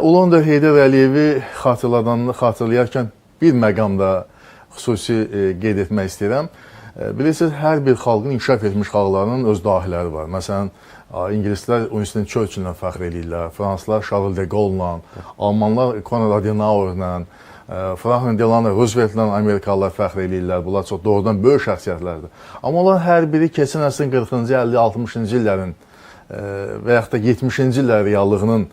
Ulu Öndər Heydər Əliyevi xatırlayarkən bir məqamda xüsusi qeyd etmək istəyirəm. Bilirsiniz, hər bir xalqın inkişaf etmiş xalqlarının öz dahiləri var. Məsələn, İngilislər Winston Churchill-lə fəxr edirlər, Fransızlar Charles de Gaulle-la, Almanlar Konrad Adenauer-la, Franklin Delano Roosevelt-la Amerikalılar fəxr edirlər. Bunlar çox doğrudan böyük şəxsiyyətlərdir. Amma onlar hər biri keçən əsrin 40-cı, 50, 60-cı illərin və yaxud da 70-ci illər reallığının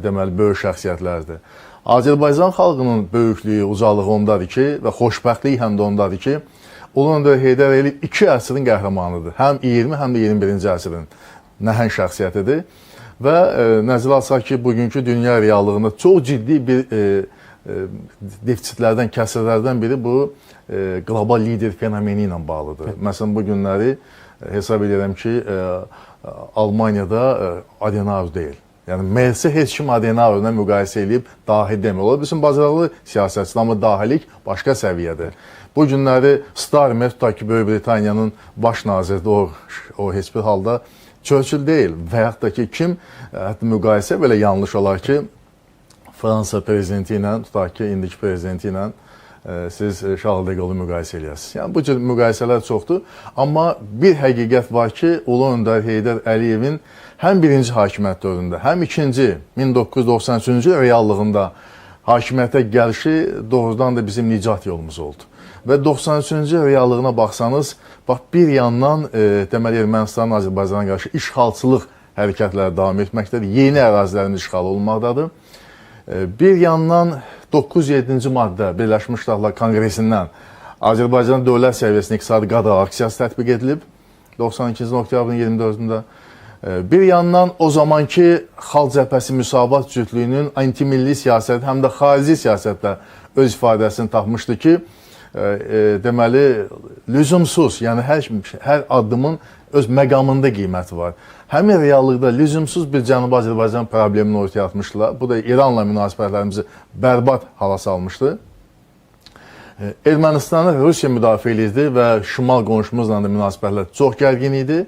deməli, böyük şəxsiyyətlərdir. Azərbaycan xalqının böyüklüyü, ucalığı ondadır ki, və xoşbəxtliyi həm də ondadır ki, Ulu Öndər Heydər Əliyev iki əsrin qəhrəmanıdır. Həm 20, həm də 21-ci əsrin nəhəng şəxsiyyətidir. Və nəzərə alsaq ki, bugünkü dünya reallığında çox ciddi bir defisitlərdən, kəsirlərdən biri bu qlobal lider fenomeni ilə bağlıdır. Məsələn, bu günləri hesab edirəm ki, Almaniyada Adenauer deyil. Yəni, məclisə heç kim Adenauerlə müqayisə edib dahi demir. Olar bilsin, bacarıqlı siyasətçidir, amma dahilik başqa səviyyədir. Bu günləri Starmer, tutaq ki, Böyük Britaniyanın baş naziridir, o heç bir halda Churchill deyil. Və yaxud da ki, kim, hətta müqayisə belə yanlış olar ki, Fransa prezidenti ilə, tutaq ki, indiki prezidenti ilə siz Charles de Gaulle-u müqayisə edirsiniz. Yəni, bu cür müqayisələr çoxdur. Amma bir həqiqət var ki, Ulu Öndər Heydər Əliyevin həm birinci hakimiyyət dövründə, həm ikinci 1993-cü reallığında hakimiyyətə gəlişi doğrudan da bizim nicat yolumuz oldu. Və 93-cü reallığına baxsanız, bax, bir yandan deməli Ermənistanın Azərbaycana qarşı işğalçılıq hərəkətləri davam etməkdədir, yeni ərazilərin işğalı olmaqdadır. Bir yandan 9-7-ci maddə Birləşmiş Ştatlar Konqresindən Azərbaycan dövlət səviyyəsində iqtisadi qadağa aksiyası tətbiq edilib 92-ci noyabrın 24-də. Bir yandan o zamanki Xalq Cəbhəsi Müsavat Cütlüyünün antimilli siyasəti həm də xarici siyasətdə öz ifadəsini tapmışdı ki, deməli, lüzumsuz, yəni hər addımın öz məqamında qiyməti var. Həmin reallıqda lüzumsuz bir Cənubi Azərbaycan problemini ortaya atmışdılar. Bu da İranla münasibətlərimizi bərbad hala salmışdı. Ermənistanı Rusiya müdafiə edirdi və şimal qonşumuzla da münasibətlər çox gərgin idi.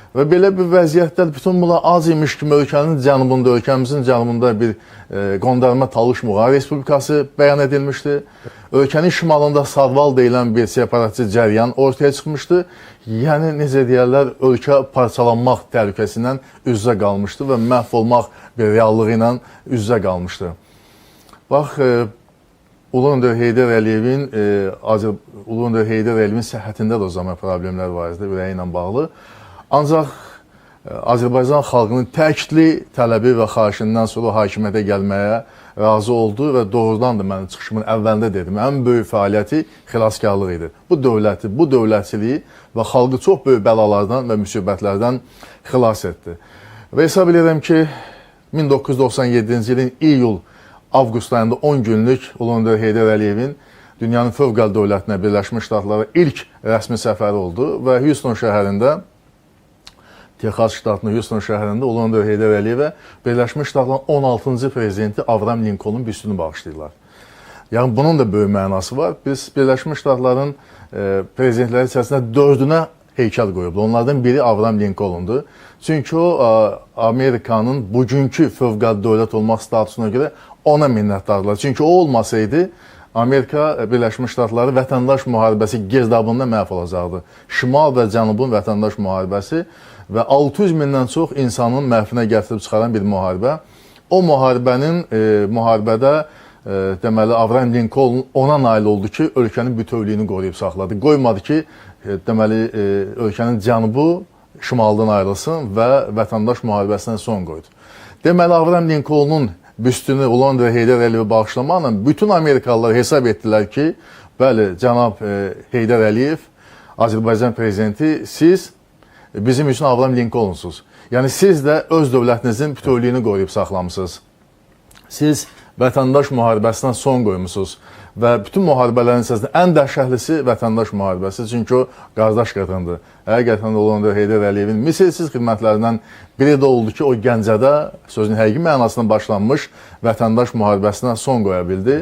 Və belə bir vəziyyətdə bütün bunlar az imiş kimi ölkənin cənubunda, ölkəmizin cənubunda bir qondarma Talış Muğar Respublikası bəyan edilmişdi. Ölkənin şimalında Sarval deyilən bir separatçı cəryan ortaya çıxmışdı. Yəni, necə deyərlər, ölkə parçalanmaq təhlükəsindən üz-üzə qalmışdı və məhv olmaq bir reallığı ilə üz-üzə qalmışdı. Bax, Ulu Öndər Heydər Əliyevin səhhətində də o zaman problemlər var idi, ürəyi ilə bağlı. Ancaq Azərbaycan xalqının təkidli tələbi və xahişindən sonra hakimiyyətə gəlməyə razı oldu və doğrudan da mən çıxışımın əvvəlində dedim, ən böyük fəaliyyəti xilaskarlıq idi. Bu dövləti, bu dövlətçiliyi və xalqı çox böyük bəlalardan və müsibətlərdən xilas etdi. Və hesab edirəm ki, 1997-ci ilin iyul-avqust ayında 10 günlük Ulu Öndər Heydər Əliyevin dünyanın fövqəladə dövlətinə, Birləşmiş Ştatlara ilk rəsmi səfəri oldu və Houston şəhərində, Texas ştatının Houston şəhərində Ulu Öndər Heydər Əliyevə Birləşmiş Ştatların 16-cı prezidenti Avram Linkolnun büstünü bağışlayırlar. Yəni, bunun da böyük mənası var. Biz Birləşmiş Ştatların prezidentləri içərisində 4-ünə heykəl qoyublar. Onlardan biri Avram Linkolndur. Çünki o, Amerikanın bugünkü fövqəladə dövlət olmaq statusuna görə ona minnətdarlar. Çünki o olmasaydı, Amerika Birləşmiş Ştatları vətəndaş müharibəsi girdabında məhv olacaqdı. Şimal və Cənubun vətəndaş müharibəsi və 600 mindən çox insanın məhvinə gətirib çıxaran bir müharibə. O müharibədə deməli, Avram Linkoln ona nail oldu ki, ölkənin bütövlüyünü qoruyub saxladı. Qoymadı ki, deməli, ölkənin cənubu şimaldan ayrılsın və vətəndaş müharibəsinə son qoydu. Deməli, Avram Linkolnun büstünü Ulu Öndər Heydər Əliyevə bağışlamaqla bütün Amerikalılar hesab etdilər ki, bəli, cənab Heydər Əliyev, Azərbaycan prezidenti, siz bizim üçün Avram Linkolnsuz. Yəni, siz də öz dövlətinizin bütövlüyünü qoruyub saxlamısınız. Siz vətəndaş müharibəsinə son qoymusunuz və bütün müharibələrin içərisində ən dəhşətlisi vətəndaş müharibəsi, çünki o qardaş qadındır. Həqiqətən də Ulu Öndər Heydər Əliyevin misilsiz xidmətlərindən biri də oldu ki, o Gəncədə sözün həqiqi mənasına başlanmış vətəndaş müharibəsinə son qoya bildi.